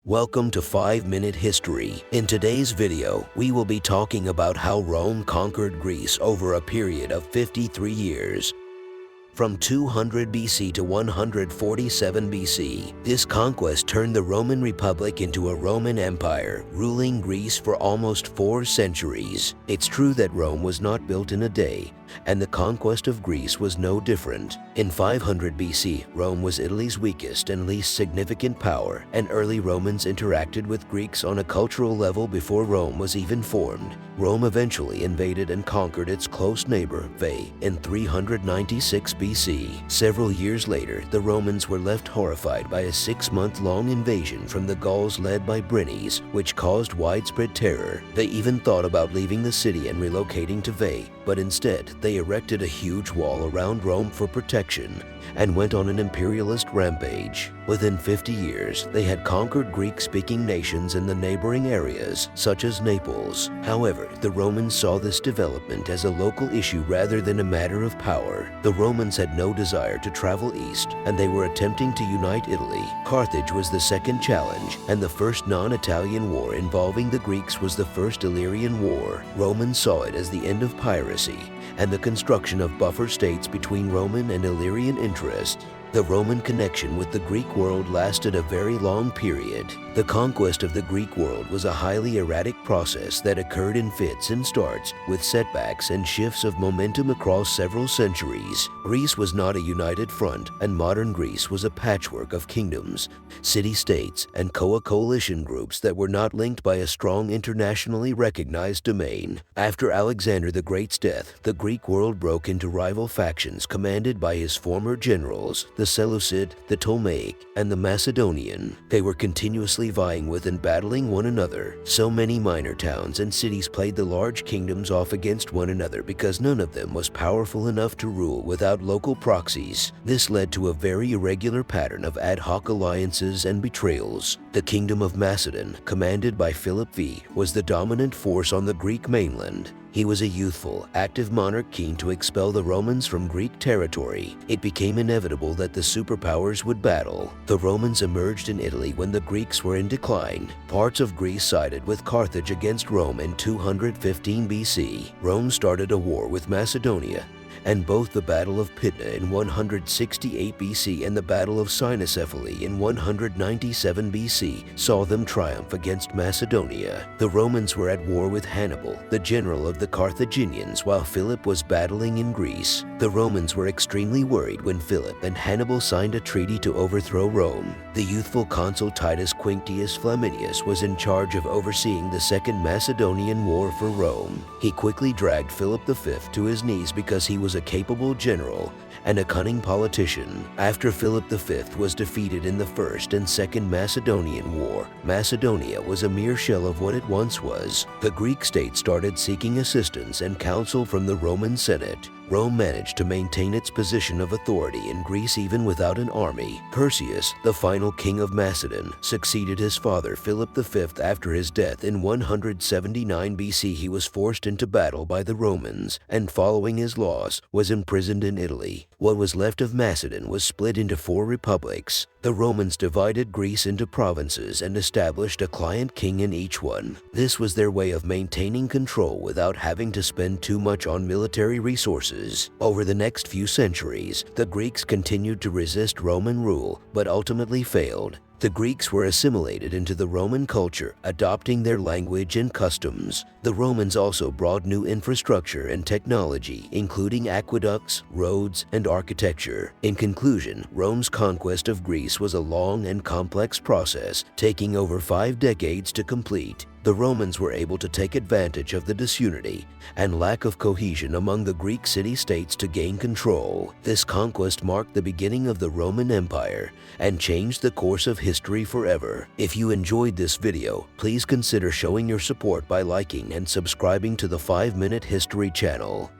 Welcome to 5-Minute History. In today's video, we will be talking about how Rome conquered Greece over a period of 53 years. From 200 BC to 147 BC, this conquest turned the Roman Republic into a Roman Empire, ruling Greece for almost 4 centuries. It's true that Rome was not built in a day, and the conquest of Greece was no different. In 500 BC, Rome was Italy's weakest and least significant power, and early Romans interacted with Greeks on a cultural level before Rome was even formed. Rome eventually invaded and conquered its close neighbor, Veii, in 396 BC. Several years later, the Romans were left horrified by a 6-month-long invasion from the Gauls led by Brennies, which caused widespread terror. They even thought about leaving the city and relocating to Veii, but instead, they erected a huge wall around Rome for protection and went on an imperialist rampage. Within 50 years, they had conquered Greek-speaking nations in the neighboring areas, such as Naples. However, the Romans saw this development as a local issue rather than a matter of power. The Romans had no desire to travel east, and they were attempting to unite Italy. Carthage was the second challenge, and the first non-Italian war involving the Greeks was the First Illyrian War. Romans saw it as the end of piracy and the construction of buffer states between Roman and Illyrian interests. The Roman connection with the Greek world lasted a very long period. The conquest of the Greek world was a highly erratic process that occurred in fits and starts, with setbacks and shifts of momentum across several centuries. Greece was not a united front, and modern Greece was a patchwork of kingdoms, city-states, and coalition groups that were not linked by a strong internationally recognized domain. After Alexander the Great's death, the Greek world broke into rival factions commanded by his former generals, the Seleucid, the Ptolemaic, and the Macedonian. They were continuously vying with and battling one another. So many minor towns and cities played the large kingdoms off against one another because none of them was powerful enough to rule without local proxies. This led to a very irregular pattern of ad hoc alliances and betrayals. The Kingdom of Macedon, commanded by Philip V, was the dominant force on the Greek mainland. He was a youthful, active monarch keen to expel the Romans from Greek territory. It became inevitable that the superpowers would battle. The Romans emerged in Italy when the Greeks were in decline. Parts of Greece sided with Carthage against Rome in 215 BC. Rome started a war with Macedonia, and both the Battle of Pydna in 168 BC and the Battle of Cynoscephaly in 197 BC saw them triumph against Macedonia. The Romans were at war with Hannibal, the general of the Carthaginians, while Philip was battling in Greece. The Romans were extremely worried when Philip and Hannibal signed a treaty to overthrow Rome. The youthful consul Titus Quinctius Flaminius was in charge of overseeing the Second Macedonian War for Rome. He quickly dragged Philip V to his knees because he was a capable general and a cunning politician. After Philip V was defeated in the First and Second Macedonian War, Macedonia was a mere shell of what it once was. The Greek state started seeking assistance and counsel from the Roman Senate. Rome managed to maintain its position of authority in Greece even without an army. Perseus, the final king of Macedon, succeeded his father Philip V after his death in 179 BC. He was forced into battle by the Romans, and following his loss, was imprisoned in Italy. What was left of Macedon was split into 4 republics. The Romans divided Greece into provinces and established a client king in each one. This was their way of maintaining control without having to spend too much on military resources. Over the next few centuries, the Greeks continued to resist Roman rule, but ultimately failed. The Greeks were assimilated into the Roman culture, adopting their language and customs. The Romans also brought new infrastructure and technology, including aqueducts, roads, and architecture. In conclusion, Rome's conquest of Greece was a long and complex process, taking over 5 decades to complete. The Romans were able to take advantage of the disunity and lack of cohesion among the Greek city-states to gain control. This conquest marked the beginning of the Roman Empire and changed the course of history forever. If you enjoyed this video, please consider showing your support by liking and subscribing to the 5-Minute History channel.